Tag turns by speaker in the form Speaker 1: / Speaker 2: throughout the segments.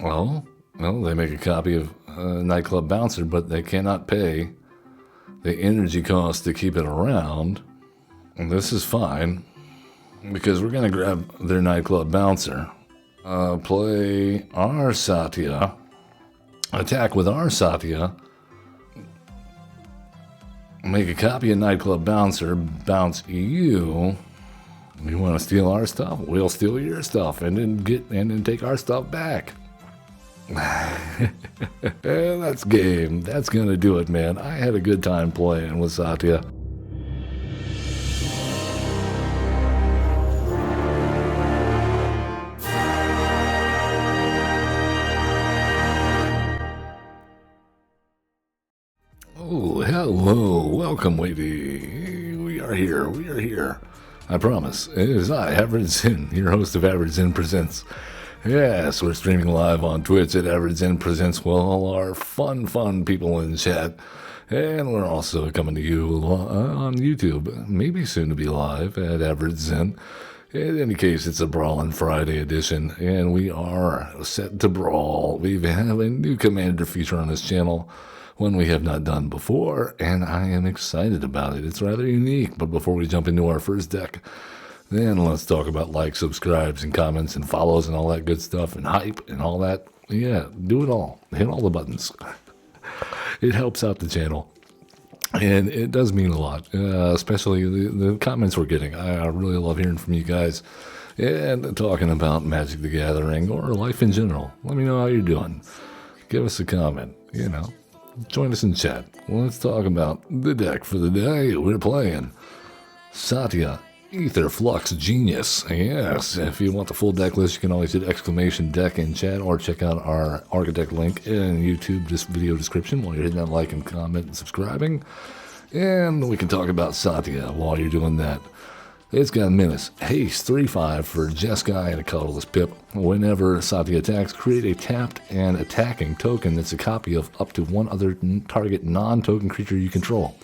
Speaker 1: Well, they make a copy of Nightclub Bouncer, but they cannot pay the energy cost to keep it around. And this is fine, because we're going to grab their Nightclub Bouncer, play our Satya, attack with our Satya, make a copy of Nightclub Bouncer, bounce you. You want to steal our stuff? We'll steal your stuff, and then take our stuff back. That's game. That's gonna do it, man. I had a good time playing with Satya. Oh, hello. Welcome, lady. We are here. I promise. It is I, averagezen, your host of averagezen Presents. Yes, we're streaming live on Twitch at averagezen Presents with all our fun people in chat. And we're also coming to you on YouTube, maybe soon to be live at averagezen. In any case, it's a Brawlin' Friday edition, and we are set to brawl. We have a new commander feature on this channel, one we have not done before, and I am excited about it. It's rather unique, but before we jump into our first deck, then let's talk about likes, subscribes, and comments, and follows, and all that good stuff, and hype, and all that. Yeah, do it all. Hit all the buttons. It helps out the channel, and it does mean a lot, especially the comments we're getting. I really love hearing from you guys, and talking about Magic the Gathering, or life in general. Let me know how you're doing. Give us a comment, Join us in chat. Let's talk about the deck for the day. We're playing Satya, Aetherflux Genius. Yes, if you want the full deck list, you can always hit !deck in chat, or check out our Architect link in YouTube video description while you're hitting that like and comment and subscribing. And we can talk about Satya while you're doing that. It's got Menace, Haste, 3/5 for Jeskai and a colorless pip. Whenever Satya attacks, create a tapped and attacking token that's a copy of up to one other target non-token creature you control.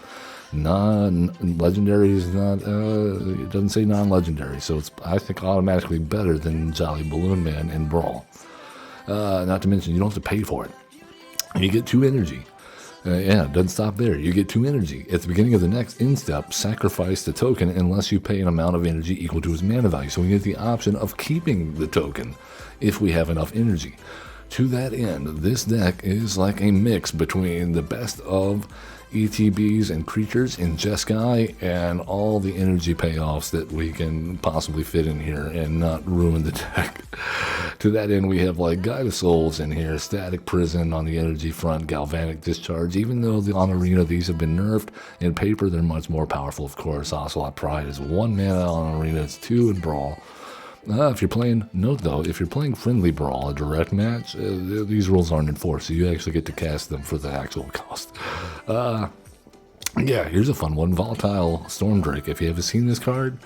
Speaker 1: Non-legendary is not, it doesn't say non-legendary, so it's, I think, automatically better than Jolly Balloon Man in Brawl. Not to mention, you don't have to pay for it. You get 2 energy. Yeah, it doesn't stop there. You get 2 energy. At the beginning of the next in-step, sacrifice the token unless you pay an amount of energy equal to its mana value. So we get the option of keeping the token if we have enough energy. To that end, this deck is like a mix between the best of ETBs and creatures in Jeskai and all the energy payoffs that we can possibly fit in here and not ruin the deck. To that end, we have like Guide of Souls in here, Static Prison on the energy front, Galvanic Discharge. Even though on Arena these have been nerfed, in paper they're much more powerful, of course. Ocelot Pride is 1 mana on Arena, it's 2 in Brawl. If you're playing, note though, if you're playing Friendly Brawl, a direct match, these rules aren't enforced, so you actually get to cast them for the actual cost. Yeah, here's a fun one. Volatile Stormdrake. If you haven't seen this card,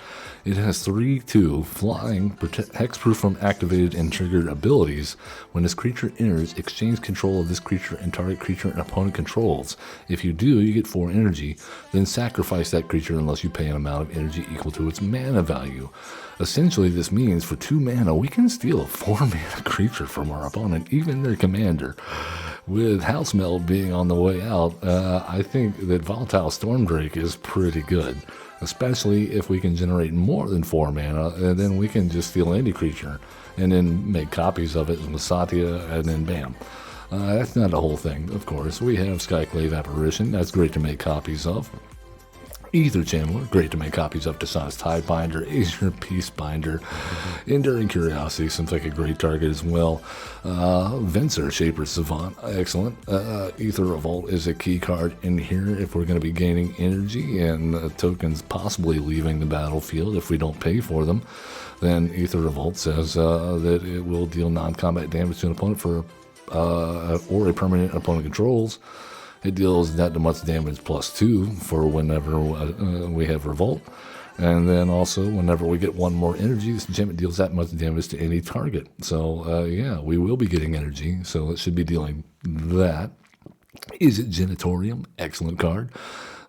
Speaker 1: it has 3/2 flying, hexproof from activated and triggered abilities. When this creature enters, exchange control of this creature and target creature an opponent controls. If you do, you get 4 energy. Then sacrifice that creature unless you pay an amount of energy equal to its mana value. Essentially, this means for 2 mana, we can steal a 4 mana creature from our opponent, even their commander. With House Meld being on the way out, I think that Volatile Stormdrake is pretty good. Especially if we can generate more than 4 mana, and then we can just steal any creature, and then make copies of it with Satya, and then bam. That's not the whole thing, of course. We have Skyclave Apparition, that's great to make copies of. Ether Channeler, great to make copies of. Dishonest Tidebinder, Azure Peacebinder, Enduring Curiosity seems like a great target as well. Venser, Shaper Savant, excellent. Ether Revolt is a key card in here if we're going to be gaining energy and tokens possibly leaving the battlefield if we don't pay for them. Then Ether Revolt says that it will deal non-combat damage to an opponent for or a permanent opponent controls. It deals that much damage +2 for whenever we have Revolt. And then also, whenever we get 1 more energy, this enchantment deals that much damage to any target. So, yeah, we will be getting energy, so it should be dealing that. Is it Genitorium? Excellent card.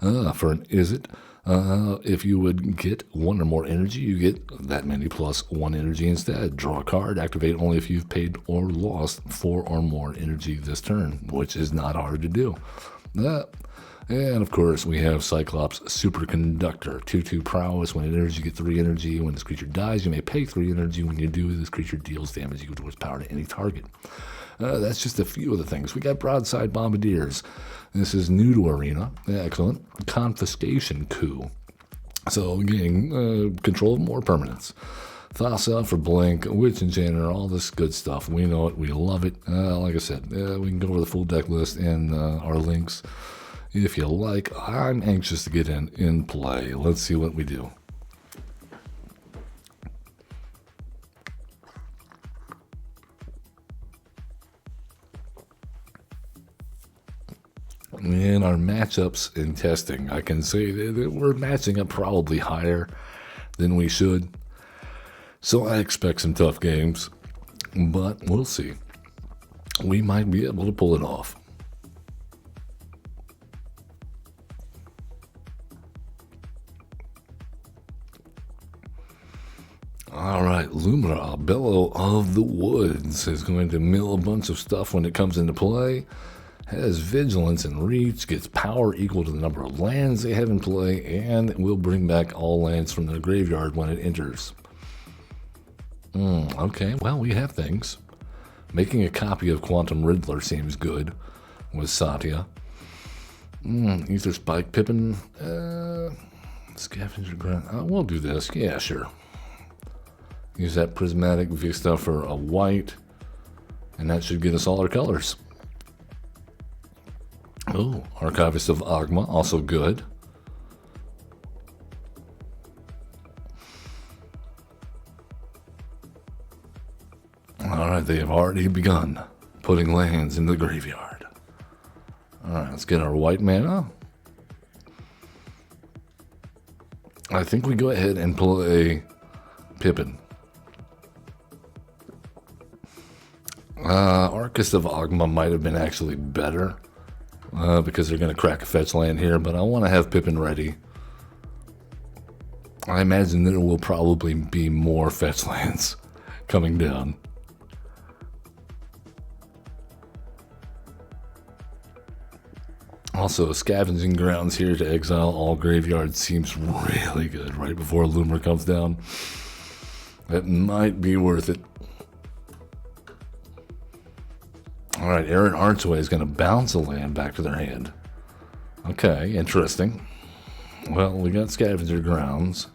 Speaker 1: For an Is It. If you would get 1 or more energy, you get that many plus 1 energy instead. Draw a card, activate only if you've paid or lost 4 or more energy this turn, which is not hard to do. And of course, we have Cyclops Superconductor, 2/2 prowess. When it enters, you get 3 energy. When this creature dies, you may pay 3 energy. When you do, this creature deals damage equal to its power to any target. That's just a few of the things. We got Broadside Bombardiers. This is new to Arena. Excellent. Confiscation Coup. So, getting control of more permanents. Thassa for Blink, Witch Enchanter, all this good stuff. We know it. We love it. Like I said, we can go over the full deck list and our links if you like. I'm anxious to get in play. Let's see what we do. In our matchups and testing, I can say that we're matching up probably higher than we should. So I expect some tough games, but we'll see. We might be able to pull it off. All right, Lumra, Bellow of the Woods, is going to mill a bunch of stuff when it comes into play. Has vigilance and reach, gets power equal to the number of lands they have in play, and will bring back all lands from the graveyard when it enters. Okay, well, we have things. Making a copy of Quantum Riddler seems good with Satya. Ether Spike Pippin. Scavenger Ground. We'll do this. Yeah, sure. Use that Prismatic Vista for a white, and that should get us all our colors. Oh, Archivist of Ogma, also good. Alright, they have already begun putting lands in the graveyard. Alright, let's get our white mana. I think we go ahead and play Pippin. Archivist of Ogma might have been actually better. Because they're going to crack a fetch land here, but I want to have Pippin ready. I imagine there will probably be more fetch lands coming down. Also, Scavenging Grounds here to exile all graveyards seems really good right before Lumra comes down. That might be worth it. Alright, Aaron Archway is going to bounce a land back to their hand. Okay, interesting. Well, we got Scavenger Grounds.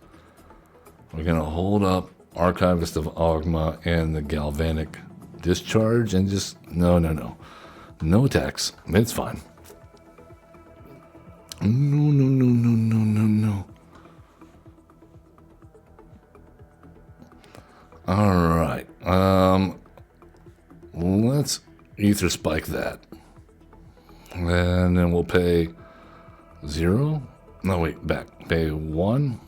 Speaker 1: We're going to hold up Archivist of Ogma and the Galvanic Discharge and just... No. No attacks. It's fine. No. Alright. Let's Ether Spike that. And then we'll pay 0. No, wait, back. Pay 1.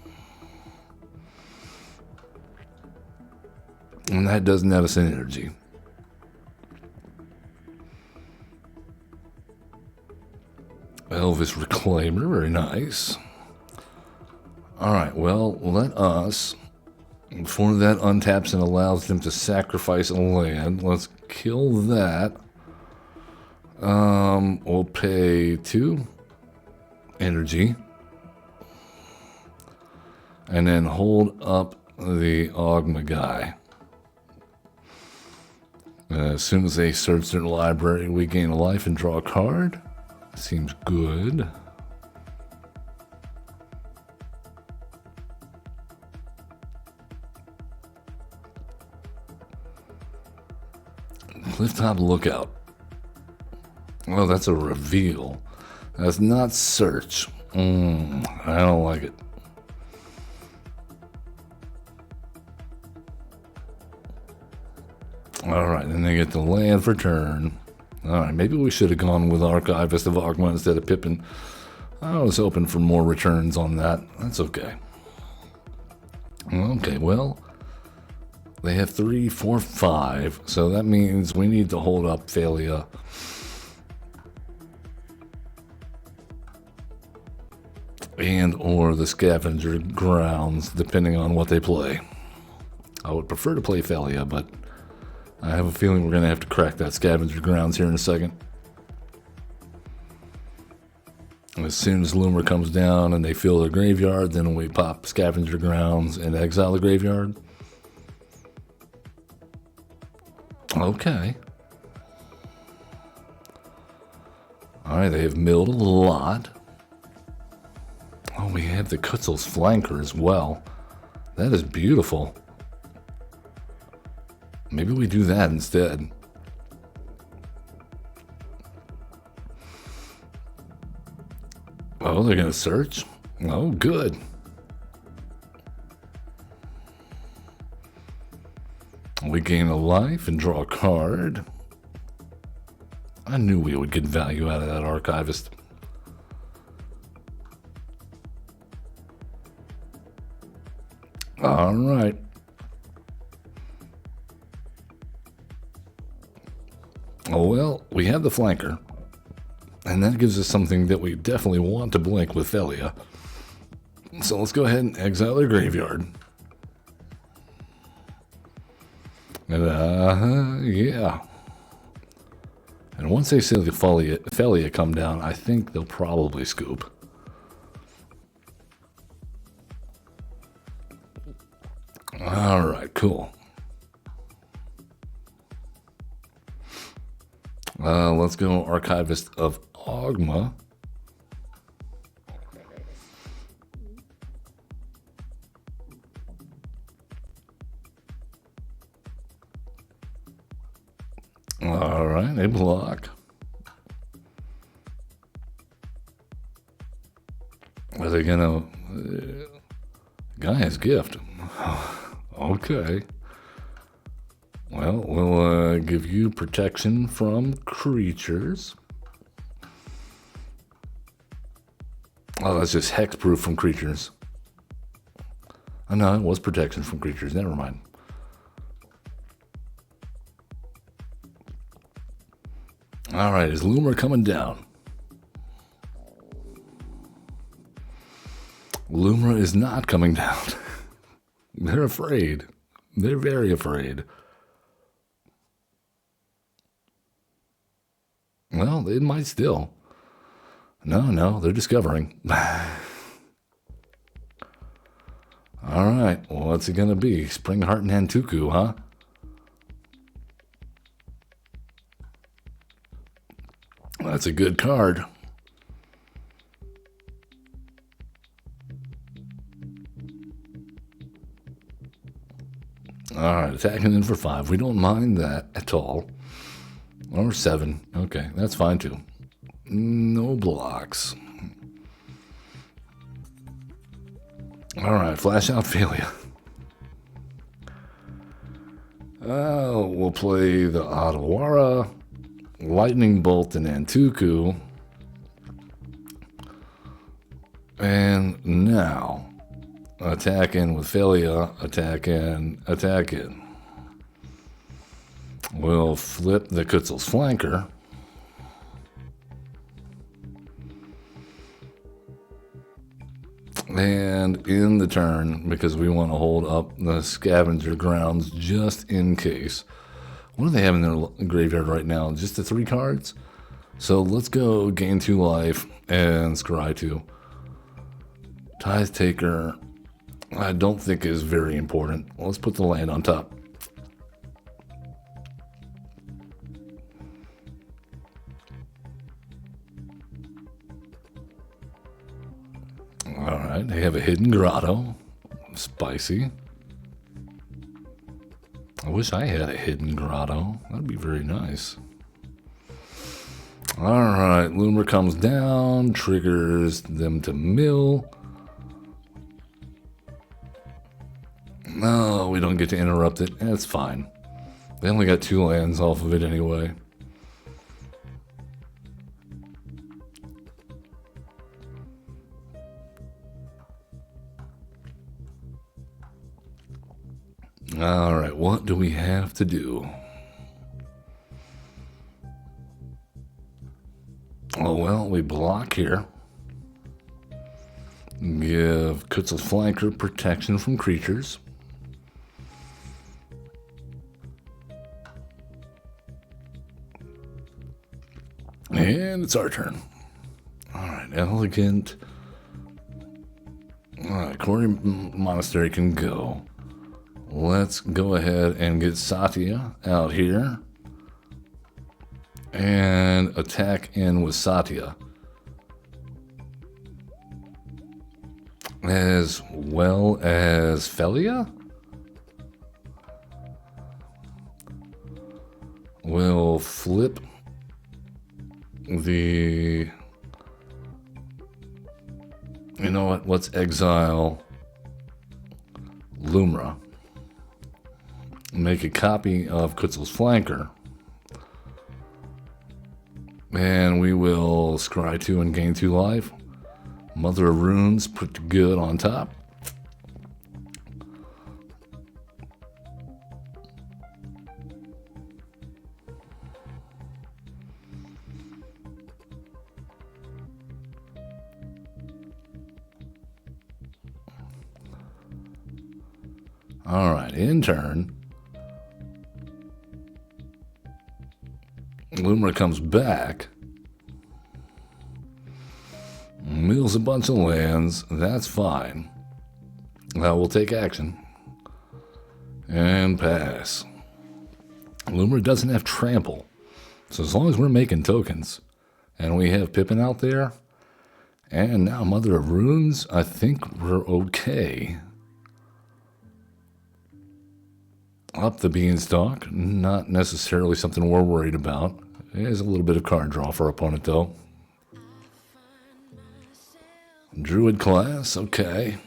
Speaker 1: And that does net us an energy. Elvis Reclaimer, very nice. Alright, well, let us, before that untaps and allows them to sacrifice a land, let's kill that. We'll pay 2 energy. And then hold up the Ogma guy. As soon as they search their library, we gain a life and draw a card. Seems good. Clifftop Lookout. Oh, that's a reveal. That's not search. I don't like it. Alright, then they get the land for turn. Alright, maybe we should have gone with Archivist of Ogma instead of Pippin. I was hoping for more returns on that. That's okay. Okay, well, they have 3, 4, 5, so that means we need to hold up Thalia. and or the Scavenger Grounds, depending on what they play. I would prefer to play Thalia, but I have a feeling we're going to have to crack that Scavenger Grounds here in a second. As soon as Loomer comes down and they fill their graveyard, then we pop Scavenger Grounds and exile the graveyard. Okay. Alright, they have milled a lot. Oh, we have the Kutzel's Flanker as well. That is beautiful. Maybe we do that instead. Oh, they're going to search? Oh, good. We gain a life and draw a card. I knew we would get value out of that Archivist. All right. Oh, well, we have the Flanker. And that gives us something that we definitely want to blink with Thalia. So let's go ahead and exile their graveyard. And, yeah. And once they see the Thalia come down, I think they'll probably scoop. Alright, cool. Let's go Archivist of Ogma. Alright, they block. Are they gonna... Gaia's Gift. Okay. Well, we'll give you protection from creatures. Oh, that's just hexproof from creatures. Oh, no, it was protection from creatures. Never mind. All right, is Loomer coming down? Loomer is not coming down. They're afraid. They're very afraid. Well, it might still. No, they're discovering. All right, well, what's it going to be? Springheart and Hantuku, huh? That's a good card. All right, attacking in for 5. We don't mind that at all. Or 7. Okay, that's fine too. No blocks. All right, flash out Thalia. We'll play the Adawara, Lightning Bolt, and Antuku. And now, attack in with Thalia, attack in. We'll flip the Kutzel's Flanker. And in the turn, because we want to hold up the Scavenger Grounds just in case. What do they have in their graveyard right now? Just the 3 cards? So let's go gain 2 life and scry 2. Tithe Taker, I don't think is very important. Let's put the land on top. Alright, they have a Hidden Grotto. Spicy. I wish I had a Hidden Grotto. That'd be very nice. Alright, Loomer comes down, triggers them to mill. No, we don't get to interrupt it. That's fine. They only got 2 lands off of it anyway. Alright, what do we have to do? Oh, well, we block here. Give Nacatl Flanker protection from creatures. And it's our turn. Alright, Elegant. Alright, Quarry Monastery can go. Let's go ahead and get Satya out here. And attack in with Satya. As well as Felia? We'll flip the... You know what? Let's exile Lumra. Make a copy of Nacatl's Flanker. And we will scry 2 and gain 2 life. Mother of Runes put good on top. Alright, in turn, Lumra comes back. Mills a bunch of lands. That's fine. Now we'll take action. And pass. Lumra doesn't have trample. So as long as we're making tokens, and we have Pippin out there, and now Mother of Runes, I think we're okay. Up the beanstalk. Not necessarily something we're worried about. There's a little bit of card draw for our opponent, though. Druid class, okay.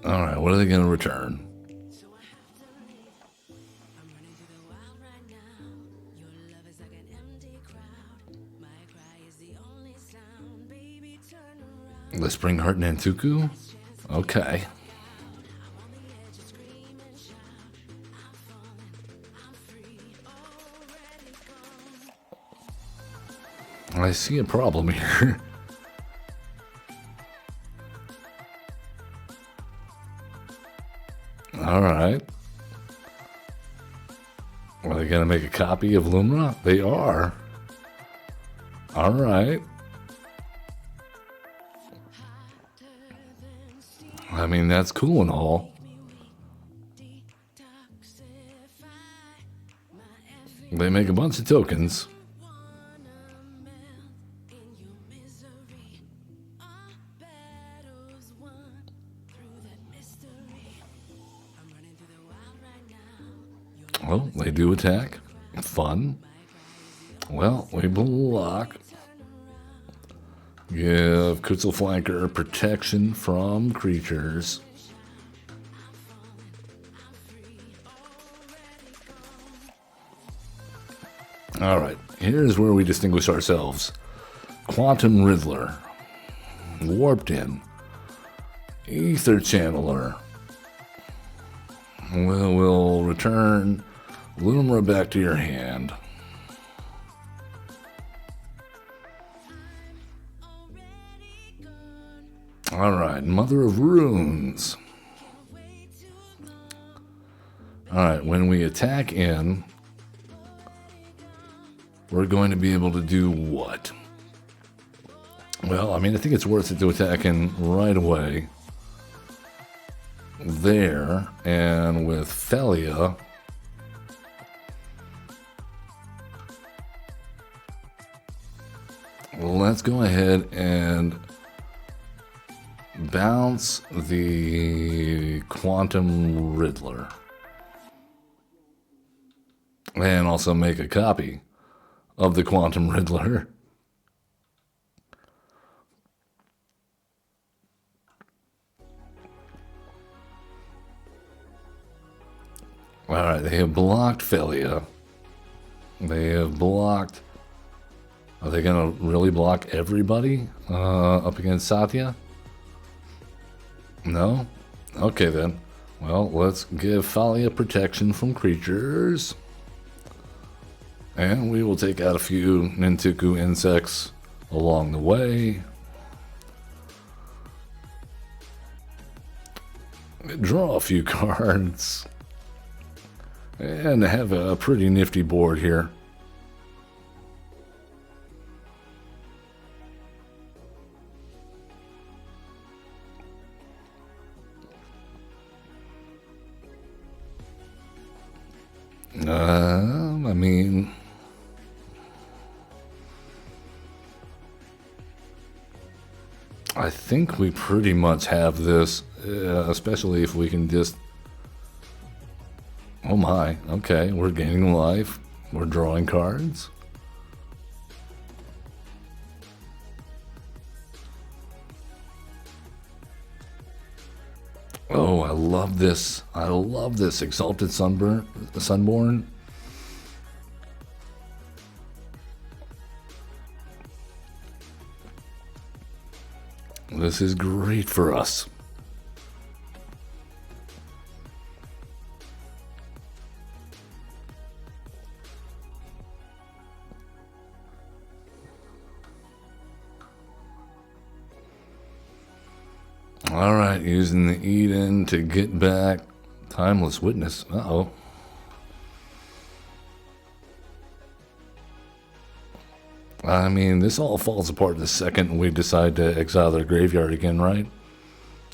Speaker 1: Alright, what are they going to return? The Springheart Nantuku? Okay. I see a problem here. Alright. Are they going to make a copy of Lumra? They are. Alright. I mean, that's cool and all. They make a bunch of tokens. Well, they do attack. Fun. Well, we block. Give Nacatl Flanker protection from creatures. Alright, here's where we distinguish ourselves. Quantum Riddler. Warped In. Ether Channeler. We'll return Lumra back to your hand. Alright, Mother of Runes. Alright, when we attack in, we're going to be able to do what? Well, I mean, I think it's worth it to attack in right away. There, and with Felia, let's go ahead and bounce the Quantum Riddler. And also make a copy of the Quantum Riddler. Alright, they have blocked Felia. They have blocked... Are they going to really block everybody up against Satya? No? Okay then. Well, let's give Thalia protection from creatures. And we will take out a few Nintuku insects along the way. Draw a few cards. And have a pretty nifty board here. I mean, I think we pretty much have this, especially if we can just... Oh my, okay, we're gaining life, we're drawing cards. Oh, I love this. I love this Exalted Sunborn. This is great for us. Alright, using the Eden to get back Timeless Witness. Uh-oh. I mean, this all falls apart the second we decide to exile their graveyard again, right?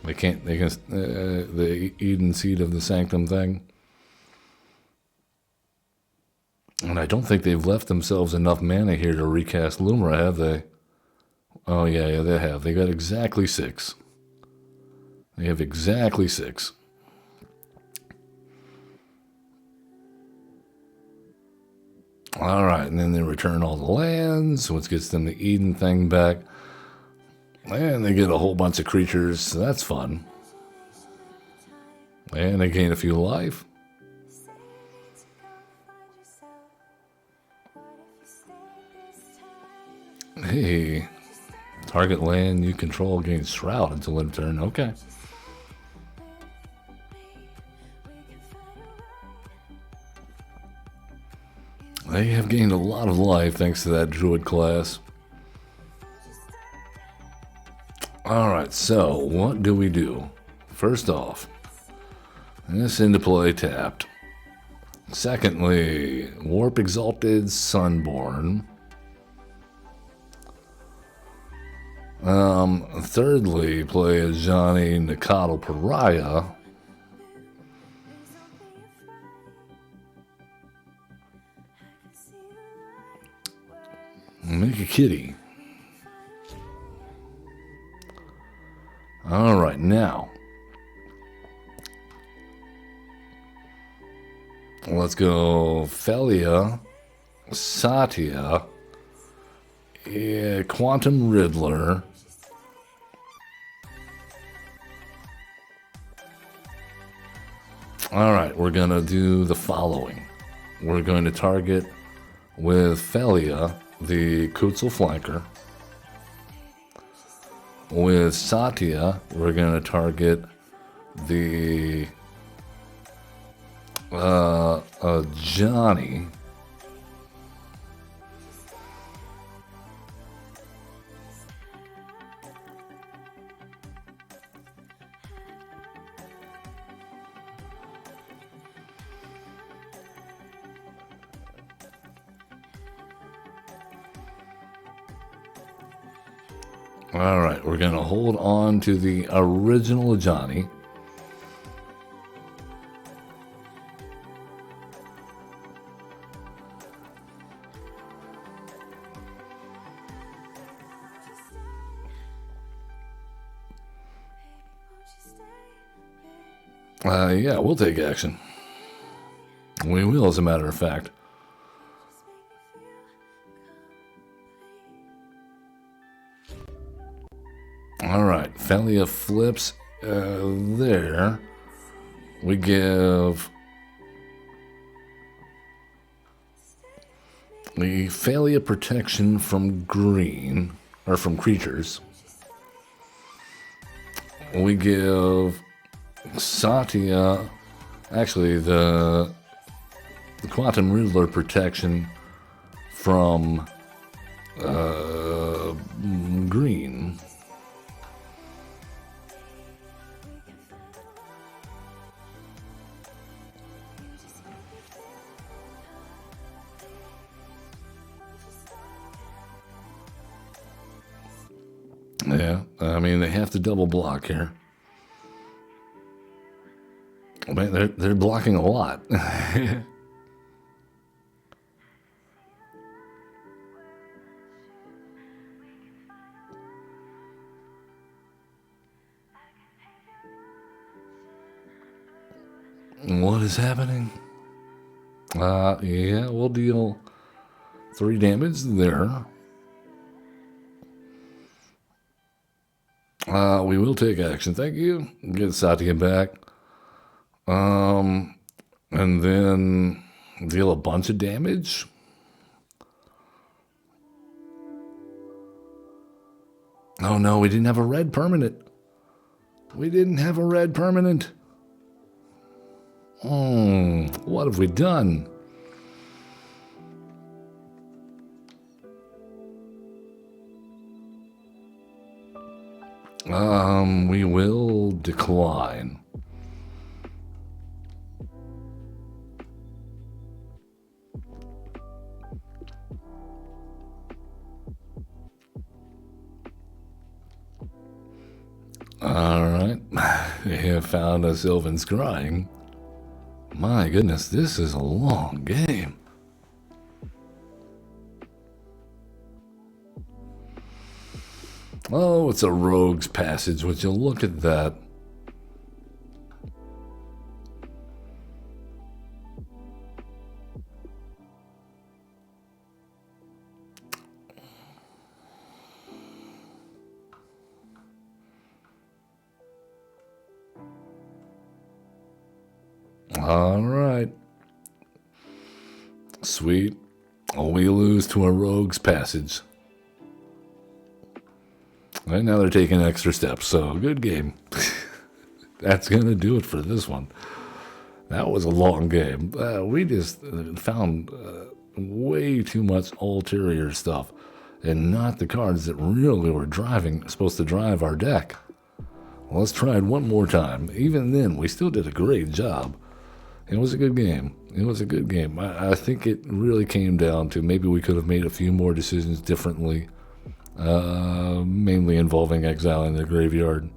Speaker 1: They can, the Eden Seed of the Sanctum thing. And I don't think they've left themselves enough mana here to recast Lumra, have they? Oh, yeah, they have. They got exactly 6. They have exactly 6. Alright, and then they return all the lands, which gets them the Eden thing back. And they get a whole bunch of creatures, so that's fun. And they gain a few life. Hey, target land you control gains Shroud until end of turn. Okay. They have gained a lot of life thanks to that Druid class. Alright, so what do we do? First off, this into play tapped. Secondly, Warp Exalted Sunborn. Thirdly, play Ajani Nacatl Pariah. Make a kitty. Alright, now let's go Thalia, Satya, Quantum Riddler, alright, we're gonna do the following. We're going to target with Thalia the Quetzal Flanker. With Satya, we're going to target the Ajani. Alright, we're going to hold on to the original Ajani. Yeah, we'll take action. We will, as a matter of fact. Alright, Thalia flips there. We give the Thalia protection from green, or from creatures. We give Satya, actually the Quantum Riddler protection from green. Yeah, I mean, they have to double block here. Man, they're blocking a lot. What is happening? Yeah, we'll deal 3 damage there. We will take action. Thank you. Get Satya back. And then deal a bunch of damage. Oh no, we didn't have a red permanent. We didn't have a red permanent. What have we done? We will decline. Alright, we have found a Sylvan Scrying. My goodness, this is a long game. Oh, it's a Rogue's Passage. Would you look at that? All right. Sweet. Oh, we lose to a Rogue's Passage. Right now they're taking extra steps, so good game. That's going to do it for this one. That was a long game. We just found way too much ulterior stuff and not the cards that really were supposed to drive our deck. Well, let's try it one more time. Even then, we still did a great job. It was a good game. It was a good game. I think it really came down to maybe we could have made a few more decisions differently. Mainly involving exiling the graveyard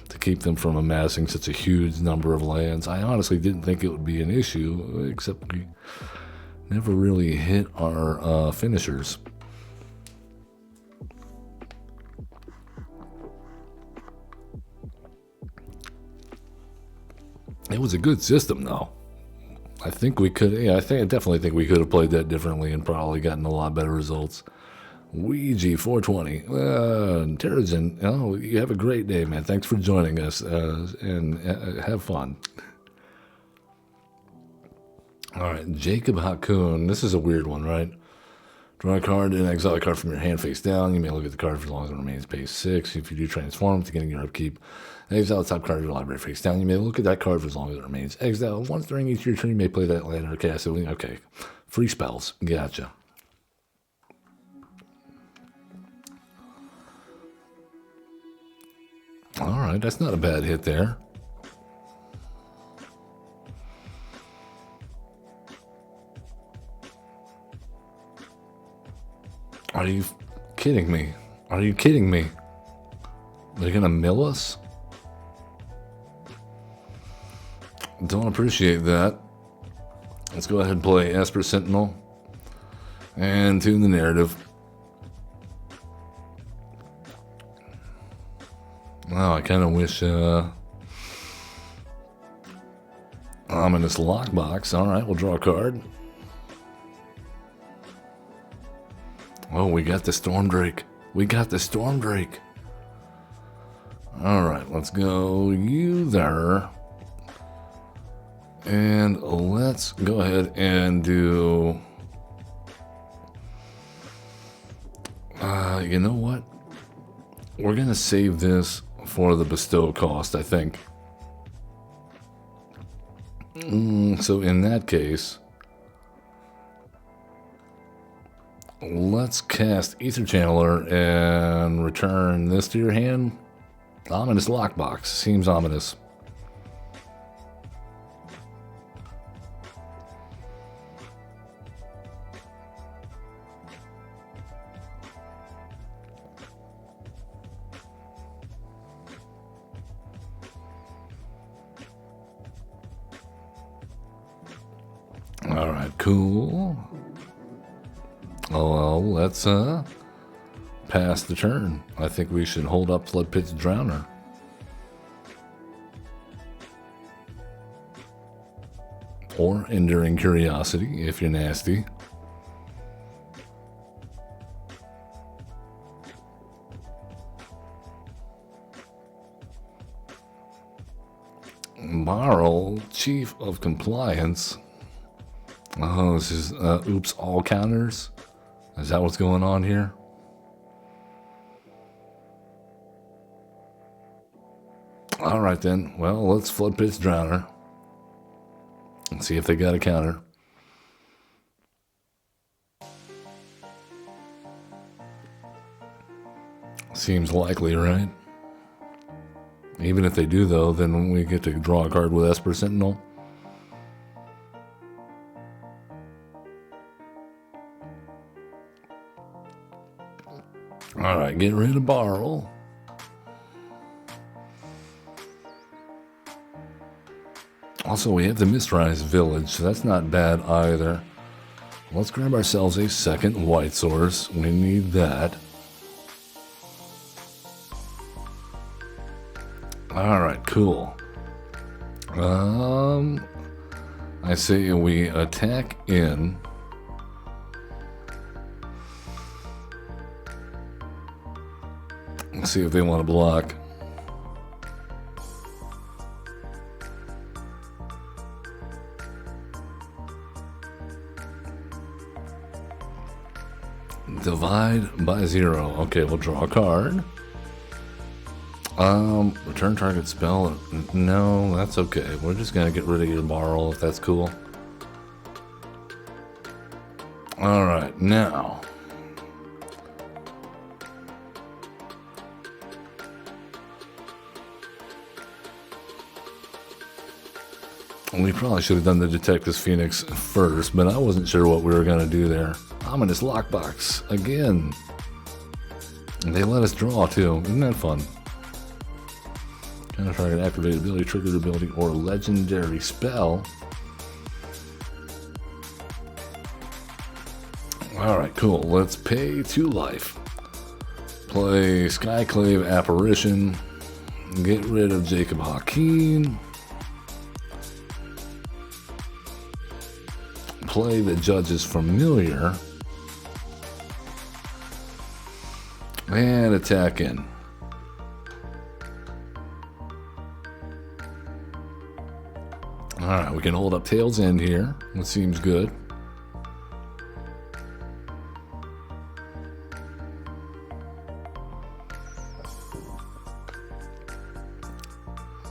Speaker 1: to keep them from amassing such a huge number of lands. I honestly didn't think it would be an issue, except we never really hit our finishers. It was a good system, though. I think we could. Yeah, I definitely think we could have played that differently and probably gotten a lot better results. Ouija 420. Terrigen, oh, you have a great day, man. Thanks for joining us, and have fun. All right, Jacob Hakun. This is a weird one, right? Draw a card and exile a card from your hand face down. You may look at the card for as long as it remains phase 6. If you do transform, to getting your upkeep, exile the top card of your library face down. You may look at that card for as long as it remains exile. Once during each of your turn, you may play that land or cast it. Okay, free spells. Gotcha. All right, that's not a bad hit there. Are you kidding me? Are you kidding me? They're gonna mill us? Don't appreciate that. Let's go ahead and play Esper Sentinel and tune the narrative. Oh, I kind of wish Ominous Lockbox. All right, we'll draw a card. Oh, we got the Stormdrake. We got the Stormdrake. All right, let's go you there. And let's go ahead and do... you know what? We're going to save this for the bestow cost, I think. So in that case, let's cast Ether Channeler and return this to your hand. Ominous Lockbox. Seems ominous. Alright, cool. Oh, well, let's pass the turn. I think we should hold up Flood Pit's Drowner. Or Enduring Curiosity, if you're nasty. Marl, Chief of Compliance. Oh, this is, oops, all counters? Is that what's going on here? Alright then, well, let's Flood Pit's Drowner. And see if they got a counter. Seems likely, right? Even if they do, though, then we get to draw a card with Esper Sentinel. Alright, get rid of Barrel. Also, we have the Mistrise Village, so that's not bad either. Let's grab ourselves a second white source. We need that. Alright, cool. I say we attack in. Let's see if they want to block. Divide by 0. Okay, we'll draw a card. Return target spell. No, that's okay. We're just gonna get rid of your Barrel if that's cool. Alright, now. We probably should have done the Detective's Phoenix first, but I wasn't sure what we were gonna do there. Ominous Lockbox, again. They let us draw too, isn't that fun? Counter target activated ability, triggered ability, or legendary spell. Alright, cool. Let's pay 2 life. Play Skyclave Apparition. Get rid of Jacob Hakeem. Play the Judge's Familiar. And attack in. Alright, we can hold up Tail's End here. That seems good.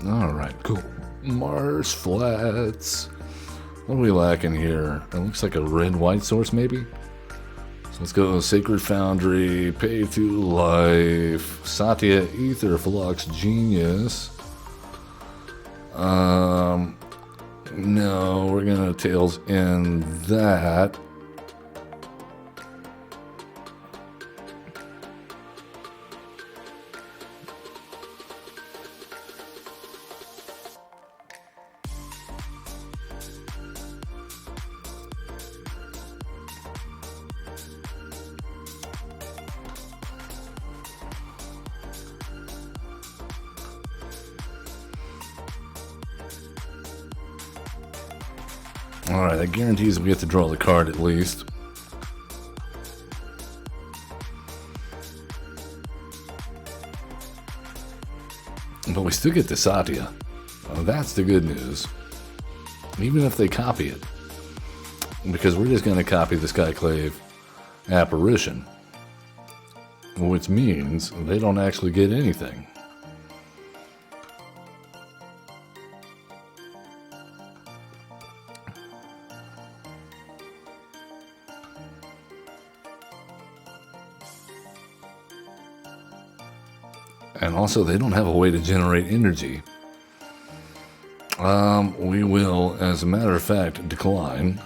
Speaker 1: Alright, cool. Mars Flats. What are we lacking here? It looks like a red-white source, maybe? So let's go Sacred Foundry, pay 2 life, Satya, Aetherflux Genius. No, we're gonna Tails End that. Alright, that guarantees we get to draw the card at least. But we still get the Satya. That's the good news. Even if they copy it. Because we're just going to copy the Skyclave Apparition. Which means they don't actually get anything. And also, they don't have a way to generate energy. We will, as a matter of fact, decline.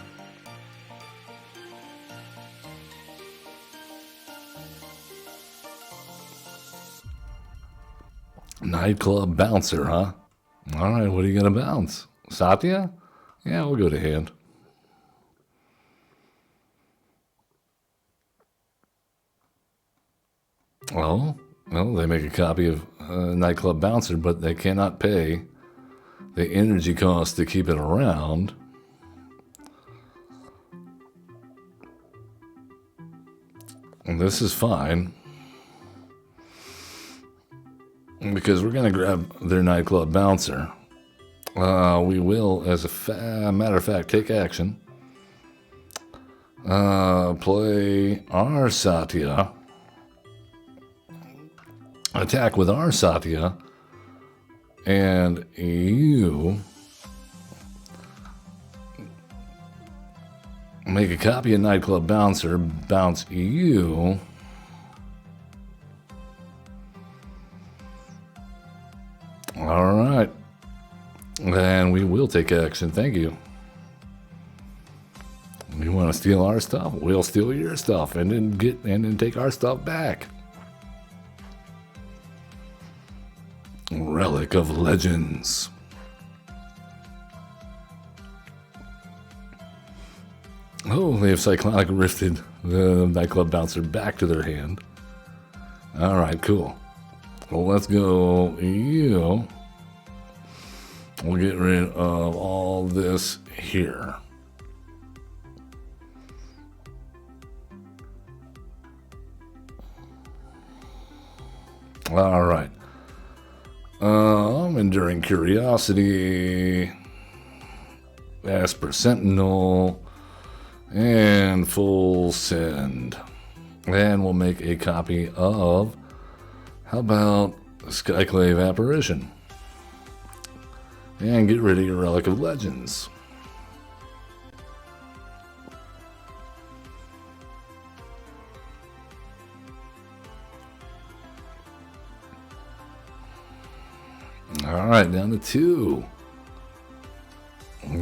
Speaker 1: Nightclub Bouncer, huh? Alright, what are you going to bounce? Satya? Yeah, we'll go to hand. Oh, well, they make a copy of Nightclub Bouncer, but they cannot pay the energy cost to keep it around. And this is fine, because we're going to grab their Nightclub Bouncer. We will, as a matter of fact, take action. Play our Satya. Attack with our Satya. And you make a copy of Nightclub Bouncer. Bounce you. All right. And we will take action. Thank you. You want to steal our stuff? We'll steal your stuff and then take our stuff back. Relic of Legends. Oh, they have cyclonic rifted the Nightclub Bouncer back to their hand. All right, cool. Well, let's go. You. We'll get rid of all this here. All right. Enduring Curiosity, Asper Sentinel, and Full Send. And we'll make a copy of, how about Skyclave Apparition? And get rid of your Relic of Legends. Alright, down to 2.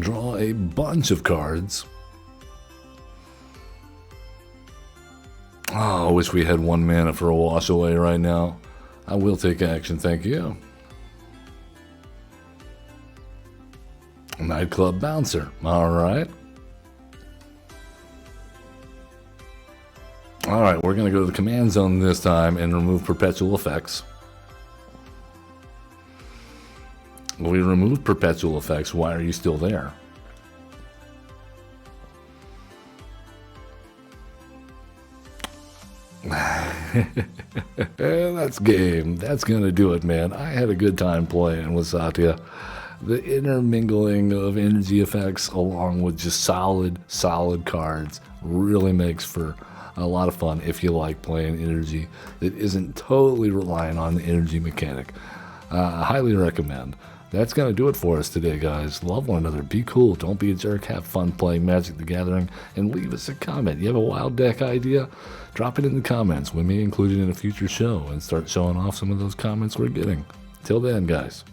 Speaker 1: Draw a bunch of cards. Oh, I wish we had 1 mana for a wash away right now. I will take action, thank you. Nightclub Bouncer, alright. Alright, we're going to go to the command zone this time and remove perpetual effects. We removed perpetual effects. Why are you still there? That's game. That's going to do it, man. I had a good time playing with Satya. The intermingling of energy effects along with just solid cards really makes for a lot of fun if you like playing energy that isn't totally relying on the energy mechanic. I highly recommend. That's going to do it for us today, guys. Love one another. Be cool. Don't be a jerk. Have fun playing Magic the Gathering. And leave us a comment. You have a wild deck idea? Drop it in the comments. We may include it in a future show and start showing off some of those comments we're getting. Till then, guys.